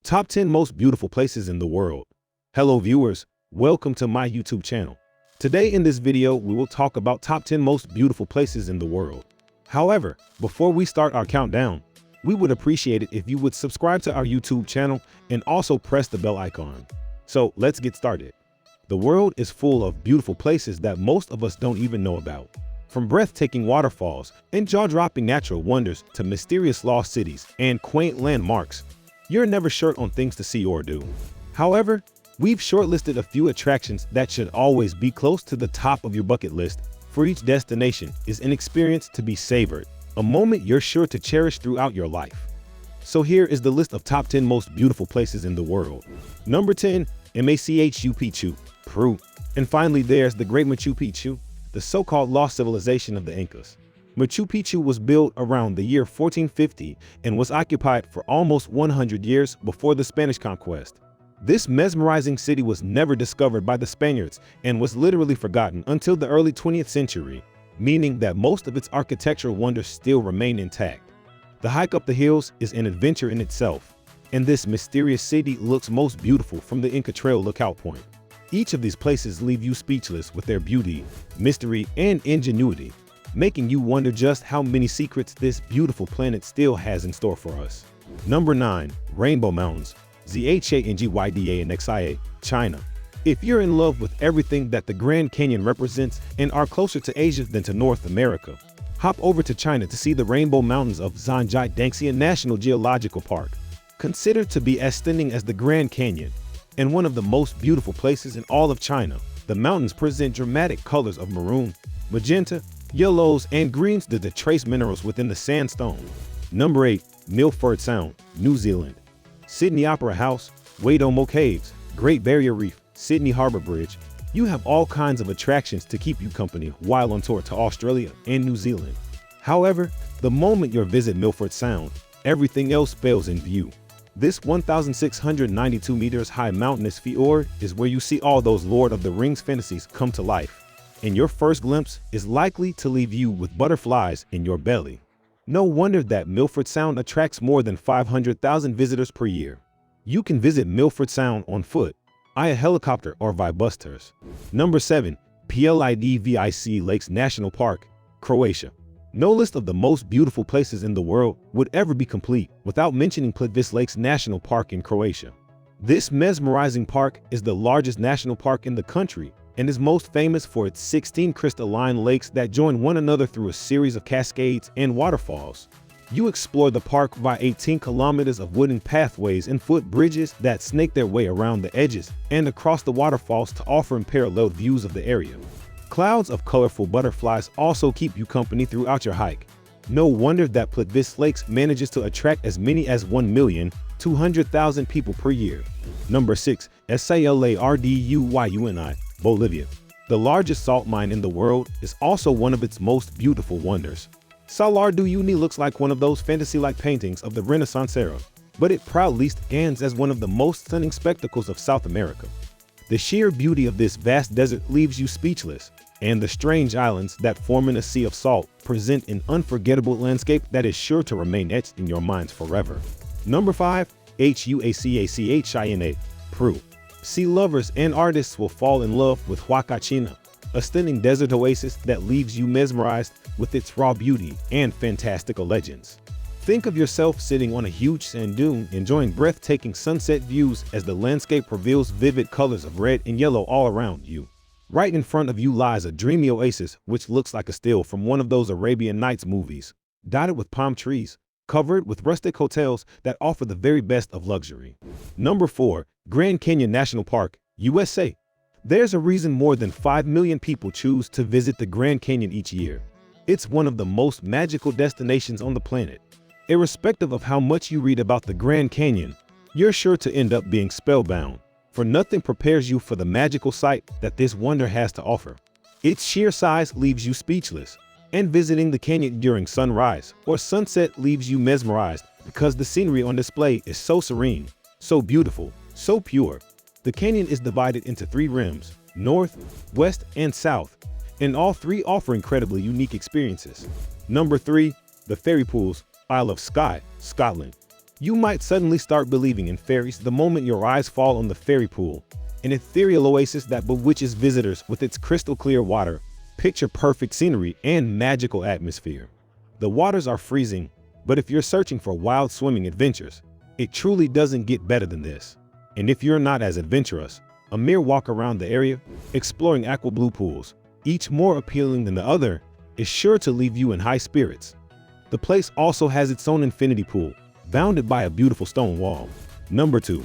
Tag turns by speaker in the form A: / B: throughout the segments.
A: Top 10 most beautiful places in the world. Hello viewers, welcome to my YouTube channel. Today in this video, we will talk about top 10 most beautiful places in the world. However, before we start our countdown, we would appreciate it if you would subscribe to our YouTube channel and also press the bell icon. So let's get started. The world is full of beautiful places that most of us don't even know about. From breathtaking waterfalls and jaw-dropping natural wonders to mysterious lost cities and quaint landmarks, you're never short on things to see or do. However, we've shortlisted a few attractions that should always be close to the top of your bucket list. For each destination is an experience to be savored, a moment you're sure to cherish throughout your life. So here is the list of top 10 most beautiful places in the world. Number 10, Machu Picchu, Peru. And finally, there's the Great Machu Picchu, the so-called lost civilization of the Incas. Machu Picchu was built around the year 1450 and was occupied for almost 100 years before the Spanish conquest. This mesmerizing city was never discovered by the Spaniards and was literally forgotten until the early 20th century, meaning that most of its architectural wonders still remain intact. The hike up the hills is an adventure in itself, and this mysterious city looks most beautiful from the Inca Trail lookout point. Each of these places leave you speechless with their beauty, mystery, and ingenuity, making you wonder just how many secrets this beautiful planet still has in store for us. Number 9. Rainbow Mountains, Zhangjiajie, China. If you're in love with everything that the Grand Canyon represents and are closer to Asia than to North America, hop over to China to see the Rainbow Mountains of Zhangjiajie National Geological Park. Considered to be as stunning as the Grand Canyon and one of the most beautiful places in all of China, the mountains present dramatic colors of maroon, magenta, yellows, and greens due to trace minerals within the sandstone. Number 8. Milford Sound, New Zealand. Sydney Opera House, Waitomo Caves, Great Barrier Reef, Sydney Harbour Bridge. You have all kinds of attractions to keep you company while on tour to Australia and New Zealand. However, the moment you visit Milford Sound, everything else fails in view. This 1,692 meters high mountainous fjord is where you see all those Lord of the Rings fantasies come to life, and your first glimpse is likely to leave you with butterflies in your belly. No wonder that Milford Sound attracts more than 500,000 visitors per year. You can visit Milford Sound on foot, via helicopter, or via bus tours. Number 7. Plitvice Lakes National Park, Croatia. No list of the most beautiful places in the world would ever be complete without mentioning Plitvice Lakes National Park in Croatia. This mesmerizing park is the largest national park in the country and is most famous for its 16 crystalline lakes that join one another through a series of cascades and waterfalls. You explore the park via 18 kilometers of wooden pathways and footbridges that snake their way around the edges and across the waterfalls to offer unparalleled views of the area. Clouds of colorful butterflies also keep you company throughout your hike. No wonder that Plitvice Lakes manages to attract as many as 1,200,000 people per year. Number 6. Salarduyuni, Bolivia. The largest salt mine in the world is also one of its most beautiful wonders. Salarduyuni looks like one of those fantasy-like paintings of the Renaissance era, but it proudly stands as one of the most stunning spectacles of South America. The sheer beauty of this vast desert leaves you speechless, and the strange islands that form in a sea of salt present an unforgettable landscape that is sure to remain etched in your minds forever. Number 5. Huacachina, Peru. Sea lovers and artists will fall in love with Huacachina, a stunning desert oasis that leaves you mesmerized with its raw beauty and fantastical legends. Think of yourself sitting on a huge sand dune enjoying breathtaking sunset views as the landscape reveals vivid colors of red and yellow all around you. Right in front of you lies a dreamy oasis which looks like a still from one of those Arabian Nights movies, dotted with palm trees, covered with rustic hotels that offer the very best of luxury. Number 4. Grand Canyon National Park, USA. There's a reason more than 5 million people choose to visit the Grand Canyon each year. It's one of the most magical destinations on the planet. Irrespective of how much you read about the Grand Canyon, you're sure to end up being spellbound, for nothing prepares you for the magical sight that this wonder has to offer. Its sheer size leaves you speechless, and visiting the canyon during sunrise or sunset leaves you mesmerized because the scenery on display is so serene, so beautiful, so pure. The canyon is divided into 3 rims, north, west, and south, and all 3 offer incredibly unique experiences. Number 3. The Fairy Pools, Isle of Skye, Scotland. You might suddenly start believing in fairies the moment your eyes fall on the fairy pool, an ethereal oasis that bewitches visitors with its crystal clear water, picture-perfect scenery, and magical atmosphere. The waters are freezing, but if you're searching for wild swimming adventures, it truly doesn't get better than this. And if you're not as adventurous, a mere walk around the area, exploring aqua blue pools, each more appealing than the other, is sure to leave you in high spirits. The place also has its own infinity pool, bounded by a beautiful stone wall. Number 2.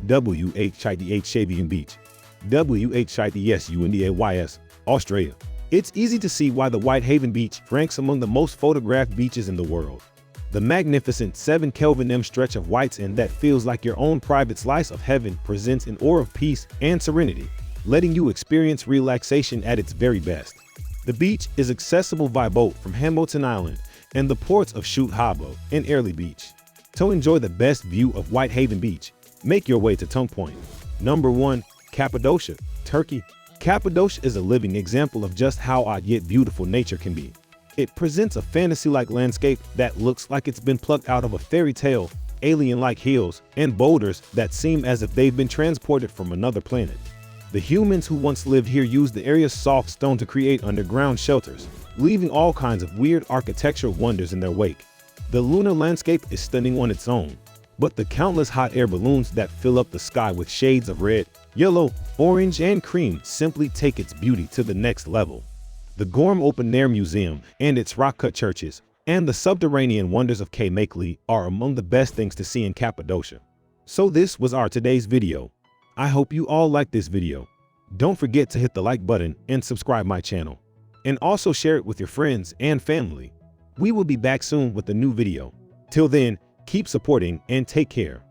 A: Whitehaven Beach. Whitehaven, Australia. It's easy to see why the Whitehaven Beach ranks among the most photographed beaches in the world. The magnificent 7 Kelvin M stretch of white sand that feels like your own private slice of heaven presents an aura of peace and serenity, letting you experience relaxation at its very best. The beach is accessible by boat from Hamilton Island and the ports of Chute Harbour and Airlie Beach. To enjoy the best view of Whitehaven Beach, make your way to Tongue Point. Number 1. Cappadocia, Turkey. Cappadocia is a living example of just how odd yet beautiful nature can be. It presents a fantasy-like landscape that looks like it's been plucked out of a fairy tale, alien-like hills and boulders that seem as if they've been transported from another planet. The humans who once lived here used the area's soft stone to create underground shelters, leaving all kinds of weird architectural wonders in their wake. The lunar landscape is stunning on its own, but the countless hot air balloons that fill up the sky with shades of red, yellow, orange, and cream simply take its beauty to the next level. The Gorham Open Air Museum and its rock-cut churches, and the subterranean wonders of K Makeley are among the best things to see in Cappadocia. So this was our today's video. I hope you all liked this video. Don't forget to hit the like button and subscribe my channel. And also share it with your friends and family. We will be back soon with a new video. Till then, keep supporting and take care.